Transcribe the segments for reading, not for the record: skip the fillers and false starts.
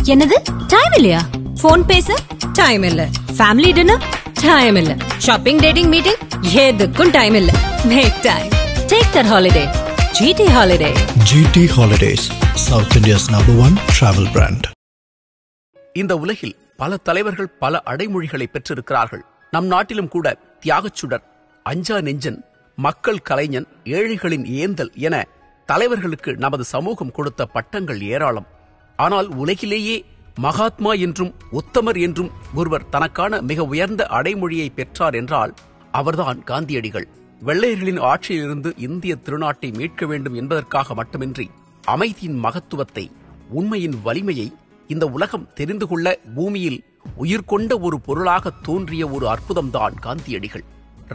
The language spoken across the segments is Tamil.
என்னது டைம் இல்லையா? போன் பேச டைம் இல்ல, ஃபேமிலி டின்னர் டைம் இல்ல, ஷாப்பிங் டேட்டிங் மீட்டிங் எதுக்கும் டைம் இல்ல. Make time. Take that holiday. GT Holiday. GT Holidays, South India's #1 travel brand. இந்த உலகில் பல தலைவர்கள் பல அடைமொழிகளை பெற்றிருக்கிறார்கள். நம் நாட்டிலும் கூட தியாகச்சுடர், அஞ்சா நெஞ்சன், மக்கள் கலைஞன், ஏழைகளின் ஏந்தல் என தலைவர்களுக்கு நமது சமூகம் கொடுத்த பட்டங்கள் ஏராளம். ஆனால் உலகிலேயே மகாத்மா என்றும் உத்தமர் என்றும் ஒருவர் தனக்கான மிக உயர்ந்த அடைமொழியை பெற்றார் என்றால் அவர்தான் காந்தியடிகள். வெள்ளையர்களின் ஆட்சியிலிருந்து இந்திய திருநாட்டை மீட்க வேண்டும் என்பதற்காக மட்டுமின்றி அமைதியின் மகத்துவத்தை, உண்மையின் வலிமையை இந்த உலகம் தெரிந்து கொள்ள பூமியில் உயிர் கொண்ட ஒரு பொருளாக தோன்றிய ஒரு அற்புதம்தான் காந்தியடிகள்.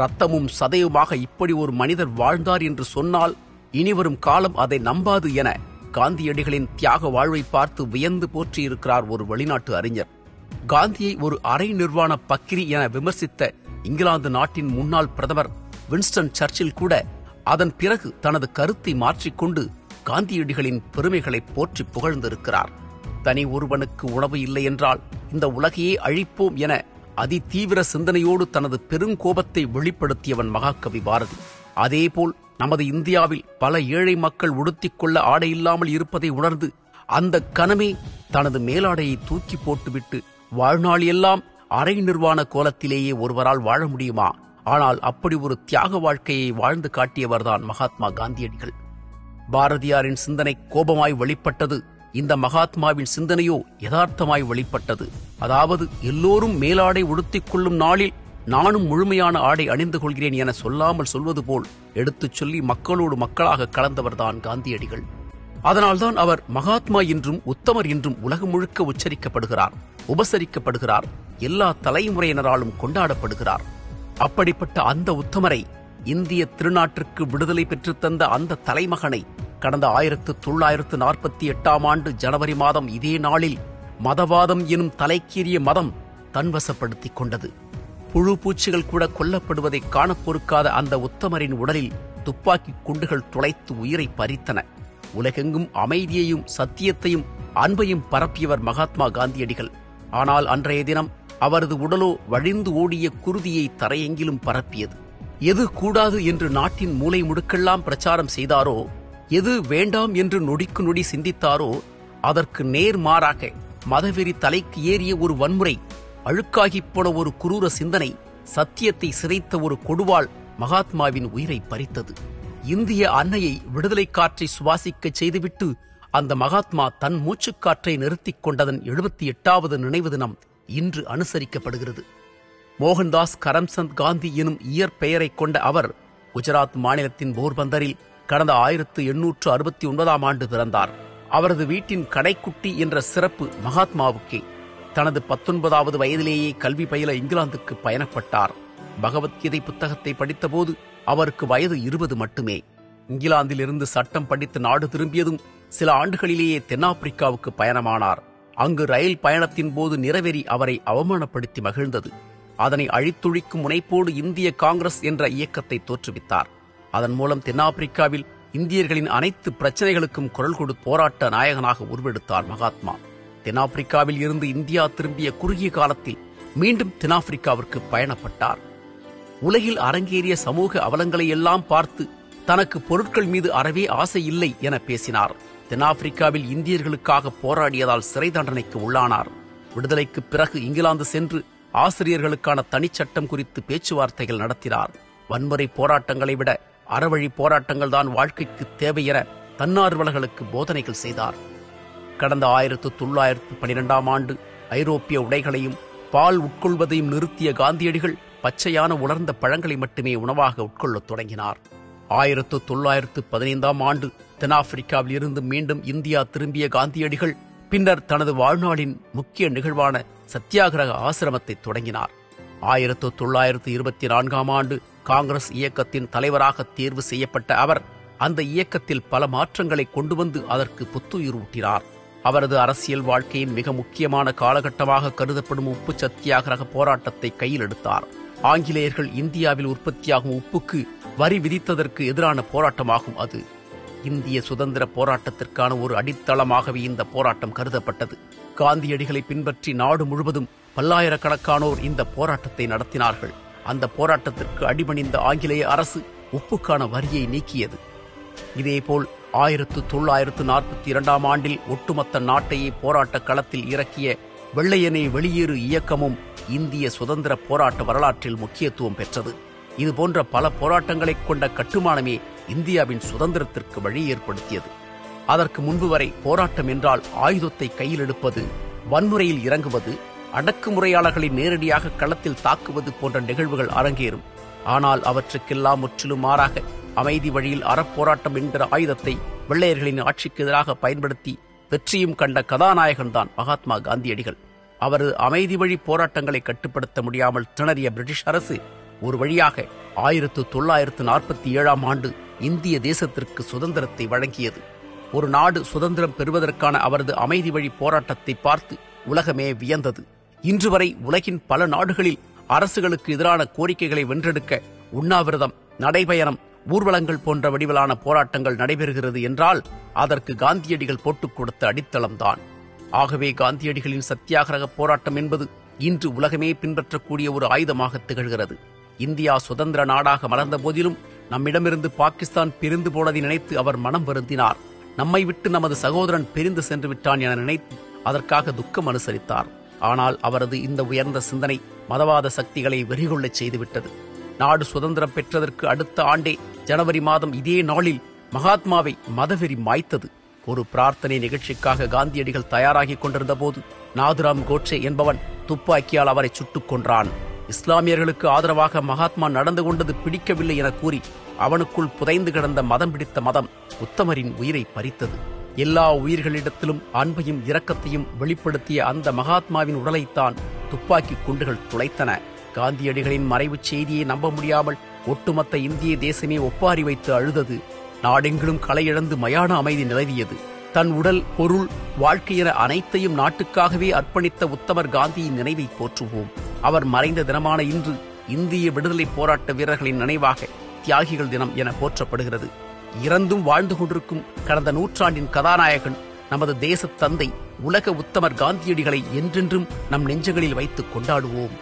ரத்தமும் சதையுமாக இப்படி ஒரு மனிதர் வாழ்ந்தார் என்று சொன்னால் இனிவரும் காலம் அதை நம்பாது என காந்தியடிகளின் தியாக வாழ்வை பார்த்து வியந்து போற்றியிருக்கிறார் ஒரு வெளிநாட்டு அறிஞர். காந்தியை ஒரு அரை நிர்வாண பக்கிரி என விமர்சித்த இங்கிலாந்து நாட்டின் முன்னாள் பிரதமர் வின்ஸ்டன் சர்ச்சில் கூட அதன் பிறகு தனது கருத்தை மாற்றிக்கொண்டு காந்தியடிகளின் பெருமைகளை போற்றி புகழ்ந்திருக்கிறார். தனி ஒருவனுக்கு உணவு இல்லை என்றால் இந்த உலகையே அழிப்போம் என அதிதீவிர சிந்தனையோடு தனது பெருங்கோபத்தை வெளிப்படுத்தியவன் மகாகவி பாரதி. அதேபோல் நமது இந்தியாவில் பல ஏழை மக்கள் உடுத்திக் கொள்ள ஆடை இல்லாமல் இருப்பதை உணர்ந்து அந்த கணமே தனது மேலாடையை தூக்கி போட்டுவிட்டு வாழ்நாள் எல்லாம் அரை நிர்வாண கோலத்திலேயே ஒருவரால் வாழ முடியுமா? ஆனால் அப்படி ஒரு தியாக வாழ்க்கையை வாழ்ந்து காட்டியவர்தான் மகாத்மா காந்தியடிகள். பாரதியாரின் சிந்தனை கோபமாய் வெளிப்பட்டது, இந்த மகாத்மாவின் சிந்தனையோ யதார்த்தமாய் வெளிப்பட்டது. அதாவது எல்லோரும் மேலாடை உடுத்திக் கொள்ளும் நாளில் நானும் முழுமையான ஆடை அணிந்து கொள்கிறேன் என சொல்லாமல் சொல்வது போல் எடுத்துச் சொல்லி மக்களோடு மக்களாக கலந்தவர்தான் காந்தியடிகள். அதனால்தான் அவர் மகாத்மா என்றும் உத்தமர் என்றும் உலகம் முழுக்க உச்சரிக்கப்படுகிறார், உபசரிக்கப்படுகிறார், எல்லா தலைமுறையினராலும் கொண்டாடப்படுகிறார். அப்படிப்பட்ட அந்த உத்தமரை, இந்திய திருநாட்டிற்கு விடுதலை பெற்றுத் தந்த அந்த தலைமகனை கடந்த 1948 ஜனவரி மாதம் இதே நாளில் மதவாதம் எனும் தலைக்கீறிய மதம் தன்வசப்படுத்திக் கொண்டது. புழு பூச்சிகள் கூட கொல்லப்படுவதை காண பொறுக்காத அந்த உத்தமரின் உடலில் துப்பாக்கி குண்டுகள் துளைத்து உயிரை பறித்தன. உலகெங்கும் அமைதியையும் சத்தியத்தையும் அன்பையும் பரப்பியவர் மகாத்மா காந்தியடிகள். ஆனால் அன்றைய தினம் அவரது உடலோ வழிந்து ஓடிய குருதியை தரையெங்கிலும் பரப்பியது. எது கூடாது என்று நாட்டின் மூலை முடுக்கெல்லாம் பிரச்சாரம் செய்தாரோ, எது வேண்டாம் என்று நொடிக்கு நொடி சிந்தித்தாரோ, அதற்கு நேர்மாறாக மதவெறி தலைக்கு ஏறிய ஒரு வன்முறை, அழுக்காகிப் போன ஒரு குரூர சிந்தனை, சத்தியத்தை சிதைத்த ஒரு கொடுவாள் மகாத்மாவின் உயிரை பறித்தது. இந்திய அன்னையை விடுதலை காற்றை சுவாசிக்கச் செய்துவிட்டு அந்த மகாத்மா தன் மூச்சுக்காற்றை நிறுத்திக் கொண்டதன் 78வது நினைவு தினம் இன்று அனுசரிக்கப்படுகிறது. மோகன்தாஸ் கரம்சந்த் காந்தி எனும் இயற்பெயரை கொண்ட அவர் குஜராத் மாநிலத்தின் போர்பந்தரில் கடந்த 1869 பிறந்தார். அவரது வீட்டின் கடைக்குட்டி என்ற சிறப்பு மகாத்மாவுக்கே. தனது 19வது வயதிலேயே கல்வி பயில இங்கிலாந்துக்கு பயணப்பட்டார். பகவத்கீதை புத்தகத்தை படித்தபோது அவருக்கு வயது 20 மட்டுமே. இங்கிலாந்திலிருந்து சட்டம் படித்து நாடு திரும்பியதும் சில ஆண்டுகளிலேயே தென்னாப்பிரிக்காவுக்கு பயணமானார். அங்கு ரயில் பயணத்தின் போது நிறவெறி அவரை அவமானப்படுத்தி மகிழ்ந்தது. அதனை அழித்தொழிக்கும் முனைப்போடு இந்திய காங்கிரஸ் என்ற இயக்கத்தை தோற்றுவித்தார். அதன் மூலம் தென்னாப்பிரிக்காவில் இந்தியர்களின் அனைத்து பிரச்சனைகளுக்கும் குரல் கொடு போராட்ட நாயகனாக உருவெடுத்தார் மகாத்மா. தென்னாப்பிரிக்காவில் இருந்து இந்தியா திரும்பிய குறுகிய காலத்தில் மீண்டும் தென்னாப்பிரிக்காவிற்கு பயணப்பட்டார். உலகில் அரங்கேறிய சமூக அவலங்களை எல்லாம் பார்த்து தனக்கு பொருட்கள் மீது அறவே ஆசை இல்லை என பேசினார். தென்னாப்பிரிக்காவில் இந்தியர்களுக்காக போராடியதால் சிறை தண்டனைக்கு உள்ளானார். விடுதலைக்கு பிறகு இங்கிலாந்து சென்று ஆசிரியர்களுக்கான தனிச்சட்டம் குறித்து பேச்சுவார்த்தைகள் நடத்தினார். வன்முறை போராட்டங்களை விட அறவழி போராட்டங்கள் தான் வாழ்க்கைக்கு தேவை என தன்னார்வலர்களுக்கு போதனைகள் செய்தார். கடந்த 1912 ஐரோப்பிய உடைகளையும் பால் உட்கொள்வதையும் நிறுத்திய காந்தியடிகள் பச்சையான உலர்ந்த பழங்களை மட்டுமே உணவாக உட்கொள்ளத் தொடங்கினார். 1915 தென்னாப்பிரிக்காவில் இருந்து மீண்டும் இந்தியா திரும்பிய காந்தியடிகள் பின்னர் தனது வாழ்நாளின் முக்கிய நிகழ்வான சத்தியாகிரக ஆசிரமத்தை தொடங்கினார். 1924 காங்கிரஸ் இயக்கத்தின் தலைவராக தேர்வு செய்யப்பட்ட அவர் அந்த இயக்கத்தில் பல மாற்றங்களை கொண்டு வந்து அதற்கு புத்துயிர் ஊட்டினார். அவரது அரசியல் வாழ்க்கையின் மிக முக்கியமான காலகட்டமாக கருதப்படும் உப்பு சத்தியாகிரக போராட்டத்தை கையில் எடுத்தார். ஆங்கிலேயர்கள் இந்தியாவில் உற்பத்தியாகும் உப்புக்கு வரி விதித்ததற்கு எதிரான போராட்டமாகும் அது. இந்திய சுதந்திர போராட்டத்திற்கான ஒரு அடித்தளமாகவே இந்த போராட்டம் கருதப்பட்டது. காந்தியடிகளை பின்பற்றி நாடு முழுவதும் பல்லாயிரக்கணக்கானோர் இந்த போராட்டத்தை நடத்தினார்கள். அந்த போராட்டத்திற்கு அடிபணிந்த ஆங்கிலேய அரசு உப்புக்கான வரியை நீக்கியது. இதேபோல் 1942 ஆண்டில் ஒட்டுமொத்த நாட்டையே போராட்ட களத்தில் இறக்கிய வெள்ளையனே வெளியேறு இயக்கமும் இந்திய சுதந்திர போராட்ட வரலாற்றில் முக்கியத்துவம் பெற்றது. இதுபோன்ற பல போராட்டங்களைக் கொண்ட கட்டுமானமே இந்தியாவின் சுதந்திரத்திற்கு வழி ஏற்படுத்தியது. அதற்கு முன்பு வரை போராட்டம் என்றால் ஆயுதத்தை கையில் எடுப்பது, வன்முறையில் இறங்குவது, அடக்குமுறையாளர்களை நேரடியாக களத்தில் தாக்குவது போன்ற நிகழ்வுகள் அரங்கேறும். ஆனால் அவற்றுக்கெல்லாம் முற்றிலும் மாறாக அமைதி வழியில் அறப்போராட்டம் என்கிற ஆயுதத்தை வெள்ளையர்களின் ஆட்சிக்கு எதிராக பயன்படுத்தி வெற்றியும் கண்ட கதாநாயகன்தான் மகாத்மா காந்தியடிகள். அவரது அமைதி வழி போராட்டங்களை கட்டுப்படுத்த முடியாமல் திணறிய பிரிட்டிஷ் அரசு ஒரு வழியாக 1947 ஆண்டு இந்திய தேசத்திற்கு சுதந்திரத்தை வழங்கியது. ஒரு நாடு சுதந்திரம் பெறுவதற்கான அவரது அமைதி வழி போராட்டத்தை பார்த்து உலகமே வியந்தது. இன்று வரை உலகின் பல நாடுகளில் அரசுகளுக்கு எதிரான கோரிக்கைகளை வென்றெடுக்க உண்ணாவிரதம், நடைபயணம், ஊர்வலங்கள் போன்ற வடிவிலான போராட்டங்கள் நடைபெறுகிறது என்றால் அதற்கு காந்தியடிகள் போட்டுக் கொடுத்த அடித்தளம்தான். ஆகவே காந்தியடிகளின் சத்தியாகிரக போராட்டம் என்பது இன்று உலகமே பின்பற்றக்கூடிய ஒரு ஆயுதமாக திகழ்கிறது. இந்தியா சுதந்திர நாடாக மலர்ந்த போதிலும் நம்மிடமிருந்து பாகிஸ்தான் பிரிந்து போனதை நினைத்து அவர் மனம் வருந்தினார். நம்மை விட்டு நமது சகோதரன் பிரிந்து சென்று விட்டான் என நினைத்து அதற்காக துக்கம் அனுசரித்தார். ஆனால் அவரது இந்த உயர்ந்த சிந்தனை மதவாத சக்திகளை வெறிகொள்ளச் செய்துவிட்டது. நாடு சுதந்திரம் பெற்றதற்கு அடுத்த ஆண்டே ஜனவரி மாதம் இதே நாளில் மகாத்மாவை மதவெறி மாய்த்தது. ஒரு பிரார்த்தனை நிகழ்ச்சிக்காக காந்தியடிகள் தயாராகிக் கொண்டிருந்த போது நாதுராம் கோட்சே என்பவன் துப்பாக்கியால் அவரை சுட்டுக் கொன்றான். இஸ்லாமியர்களுக்கு ஆதரவாக மகாத்மா நடந்து கொண்டது பிடிக்கவில்லை என கூறி அவனுக்குள் புதைந்து கிடந்த மதம் பிடித்த மதம் உத்தமரின் உயிரை பறித்தது. எல்லா உயிர்களிடத்திலும் அன்பையும் இரக்கத்தையும் வெளிப்படுத்திய அந்த மகாத்மாவின் உடலைத்தான் துப்பாக்கி குண்டுகள் துளைத்தன. காந்தியடிகளின் மறைவுச் செய்தியை நம்ப முடியாமல் ஒட்டுமொத்த இந்திய தேசமே ஒப்பாரி வைத்து அழுதது. நாடெங்கிலும் களையிழந்து மயான அமைதி நிலவியது. தன் உடல், பொருள், வாழ்க்கை என அனைத்தையும் நாட்டுக்காகவே அர்ப்பணித்த உத்தமர் காந்தியின் நினைவை போற்றுவோம். அவர் மறைந்த தினமான இன்று இந்திய விடுதலை போராட்ட வீரர்களின் நினைவாக தியாகிகள் தினம் என போற்றப்படுகிறது. இறந்தும் வாழ்ந்து கொண்டிருக்கும் கடந்த நூற்றாண்டின் கதாநாயகன் நமது தேசத் தந்தை உலக உத்தமர் காந்தியடிகளை என்றென்றும் நம் நெஞ்சங்களில் வைத்து கொண்டாடுவோம்.